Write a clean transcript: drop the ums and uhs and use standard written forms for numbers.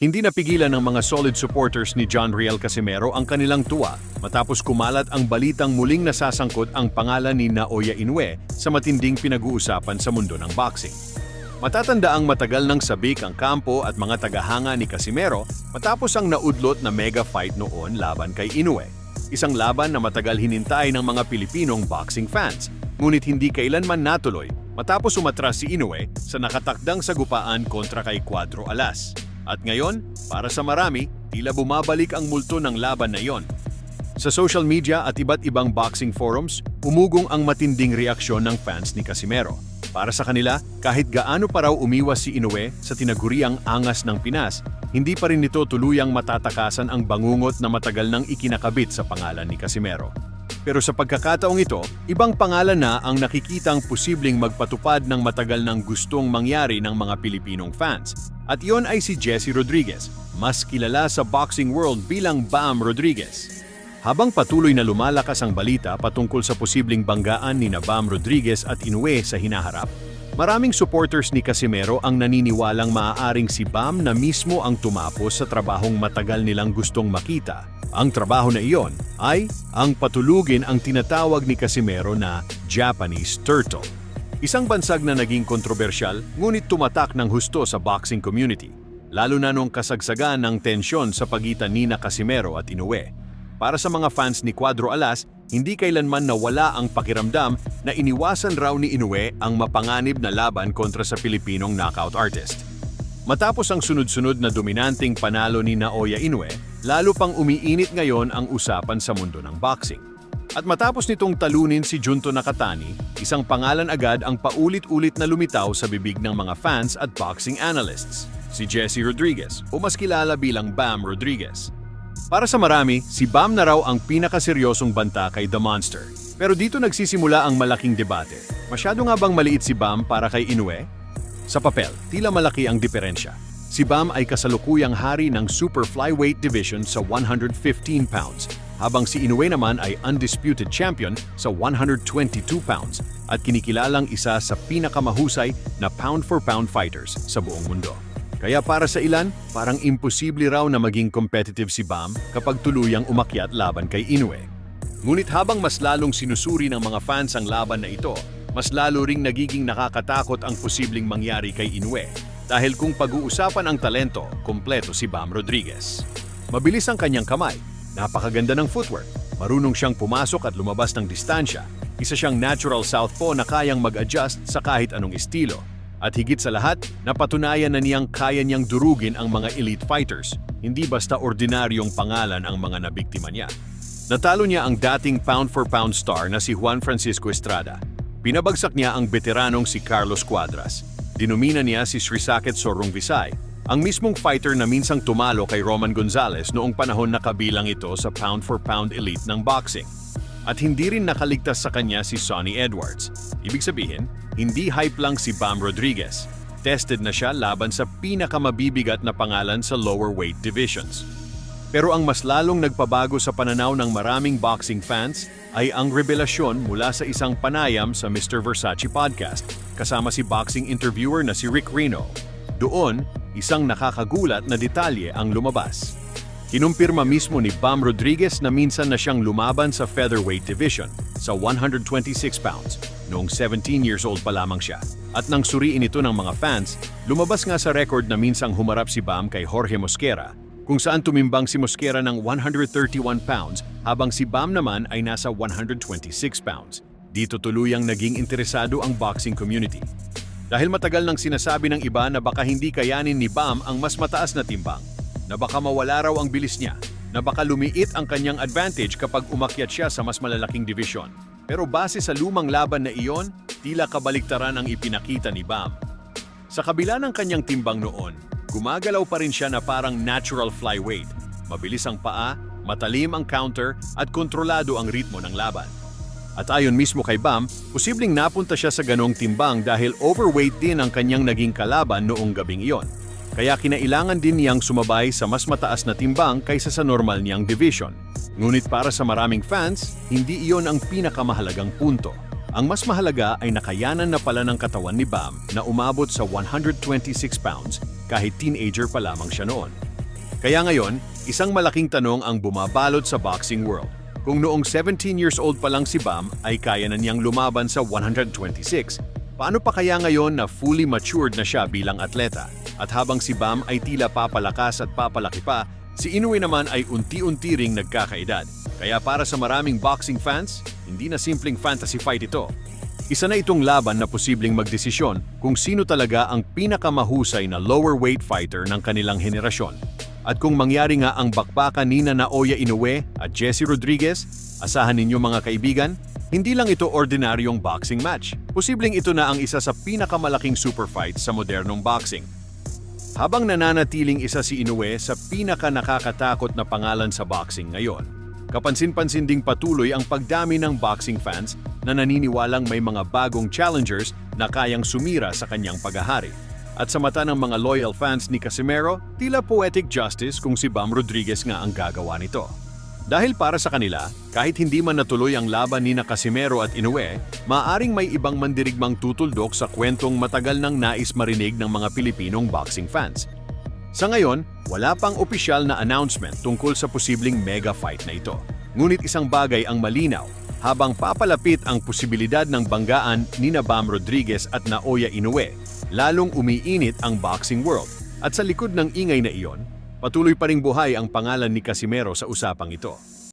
Hindi napigilan ng mga solid supporters ni John Riel Casimero ang kanilang tuwa matapos kumalat ang balitang muling nasasangkot ang pangalan ni Naoya Inoue sa matinding pinag-uusapan sa mundo ng boxing. Matatanda ang matagal ng sabik ang kampo at mga tagahanga ni Casimero matapos ang naudlot na mega fight noon laban kay Inoue. Isang laban na matagal hinintay ng mga Pilipinong boxing fans, ngunit hindi kailanman natuloy matapos umatras si Inoue sa nakatakdang sagupaan kontra kay Cuadro Alas. At ngayon, para sa marami, tila bumabalik ang multo ng laban na iyon. Sa social media at iba't ibang boxing forums, umugong ang matinding reaksyon ng fans ni Casimero. Para sa kanila, kahit gaano pa raw umiwas si Inoue sa tinaguriang angas ng Pinas, hindi pa rin nito tuluyang matatakasan ang bangungot na matagal nang ikinakabit sa pangalan ni Casimero. Pero sa pagkakataong ito, ibang pangalan na ang nakikitang posibleng magpatupad ng matagal nang gustong mangyari ng mga Pilipinong fans. At iyon ay si Jesse Rodriguez, mas kilala sa boxing world bilang Bam Rodriguez. Habang patuloy na lumalakas ang balita patungkol sa posibleng banggaan ni Bam Rodriguez at Inoue sa hinaharap, maraming supporters ni Casimero ang naniniwalang maaaring si Bam na mismo ang tumapos sa trabahong matagal nilang gustong makita. Ang trabaho na iyon ay ang patulugin ang tinatawag ni Casimero na Japanese Turtle. Isang bansag na naging kontrobersyal ngunit tumatak ng husto sa boxing community, lalo na nung kasagsagan ng tensyon sa pagitan ni Casimero at Inoue. Para sa mga fans ni Cuadro Alas, hindi kailanman nawala ang pakiramdam na iniwasan raw ni Inoue ang mapanganib na laban kontra sa Pilipinong knockout artist. Matapos ang sunod-sunod na dominanting panalo ni Naoya Inoue, lalo pang umiinit ngayon ang usapan sa mundo ng boxing. At matapos nitong talunin si Junto Nakatani, isang pangalan agad ang paulit-ulit na lumitaw sa bibig ng mga fans at boxing analysts, si Jesse Rodriguez o mas kilala bilang Bam Rodriguez. Para sa marami, si Bam na raw ang pinakaseryosong banta kay The Monster. Pero dito nagsisimula ang malaking debate. Masyado nga bang maliit si Bam para kay Inoue? Sa papel, tila malaki ang diferensya. Si Bam ay kasalukuyang hari ng super flyweight division sa 115 pounds, habang si Inoue naman ay undisputed champion sa 122 pounds at kinikilalang isa sa pinakamahusay na pound-for-pound fighters sa buong mundo. Kaya para sa ilan, parang imposible raw na maging competitive si Bam kapag tuluyang umakyat laban kay Inoue. Ngunit habang mas lalong sinusuri ng mga fans ang laban na ito, mas lalo ring nagiging nakakatakot ang posibleng mangyari kay Inoue. Dahil kung pag-uusapan ang talento, kompleto si Bam Rodriguez. Mabilis ang kanyang kamay, napakaganda ng footwork, marunong siyang pumasok at lumabas ng distansya, isa siyang natural southpaw na kayang mag-adjust sa kahit anong estilo. At higit sa lahat, napatunayan na niyang kaya niyang durugin ang mga elite fighters, hindi basta ordinaryong pangalan ang mga nabiktima niya. Natalo niya ang dating pound-for-pound star na si Juan Francisco Estrada. Pinabagsak niya ang veteranong si Carlos Cuadras. Dinumina niya si Srisaket Sorongvisay, ang mismong fighter na minsang tumalo kay Roman Gonzalez noong panahon na kabilang ito sa pound-for-pound elite ng boxing. At hindi rin nakaligtas sa kanya si Sonny Edwards. Ibig sabihin, hindi hype lang si Bam Rodriguez. Tested na siya laban sa pinakamabibigat na pangalan sa lower weight divisions. Pero ang mas lalong nagpabago sa pananaw ng maraming boxing fans ay ang revelasyon mula sa isang panayam sa Mr. Versace podcast kasama si boxing interviewer na si Rick Reno. Doon, isang nakakagulat na detalye ang lumabas. Kinumpirma mismo ni Bam Rodriguez na minsan na siyang lumaban sa featherweight division sa 126 pounds noong 17 years old pa lamang siya. At nang suriin ito ng mga fans, lumabas nga sa record na minsang humarap si Bam kay Jorge Mosquera, kung saan tumimbang si Mosquera ng 131 pounds habang si Bam naman ay nasa 126 pounds. Dito tuluyang naging interesado ang boxing community. Dahil matagal nang sinasabi ng iba na baka hindi kayanin ni Bam ang mas mataas na timbang, na baka mawala raw ang bilis niya, na baka lumiit ang kanyang advantage kapag umakyat siya sa mas malalaking division. Pero base sa lumang laban na iyon, tila kabaliktaran ang ipinakita ni Bam. Sa kabila ng kanyang timbang noon, gumagalaw pa rin siya na parang natural flyweight. Mabilis ang paa, matalim ang counter at kontrolado ang ritmo ng laban. At ayon mismo kay Bam, posibleng napunta siya sa ganong timbang dahil overweight din ang kanyang naging kalaban noong gabing iyon. Kaya kinailangan din niyang sumabay sa mas mataas na timbang kaysa sa normal niyang division. Ngunit para sa maraming fans, hindi iyon ang pinakamahalagang punto. Ang mas mahalaga ay nakayanan na pala ng katawan ni Bam na umabot sa 126 pounds kahit teenager pa lamang siya noon. Kaya ngayon, isang malaking tanong ang bumabalot sa boxing world. Kung noong 17 years old pa lang si Bam ay kaya na niyang lumaban sa 126, paano pa kaya ngayon na fully matured na siya bilang atleta? At habang si Bam ay tila papalakas at papalaki pa, si Inoue naman ay unti-unti ring nagkakaedad. Kaya para sa maraming boxing fans, hindi na simpleng fantasy fight ito. Isa na itong laban na posibleng magdesisyon kung sino talaga ang pinakamahusay na lower weight fighter ng kanilang henerasyon. At kung mangyari nga ang bakbakan ni Naoya Inoue at Jesse Rodriguez, asahan ninyo mga kaibigan, hindi lang ito ordinaryong boxing match. Posibleng ito na ang isa sa pinakamalaking super fight sa modernong boxing. Habang nananatiling isa si Inoue sa pinaka-nakakatakot na pangalan sa boxing ngayon, kapansin-pansin ding patuloy ang pagdami ng boxing fans na naniniwalang may mga bagong challengers na kayang sumira sa kanyang paghahari. At sa mata ng mga loyal fans ni Casimero, tila poetic justice kung si Bam Rodriguez nga ang gagawa nito. Dahil para sa kanila, kahit hindi man natuloy ang laban ni Casimero at Inoue, maaaring may ibang mandirigmang tutuldok sa kwentong matagal nang nais marinig ng mga Pilipinong boxing fans. Sa ngayon, wala pang opisyal na announcement tungkol sa posibleng mega fight na ito. Ngunit isang bagay ang malinaw, habang papalapit ang posibilidad ng banggaan ni Bam Rodriguez at Naoya Inoue, lalong umiinit ang boxing world. At sa likod ng ingay na iyon, patuloy pa ring buhay ang pangalan ni Casimero sa usapang ito.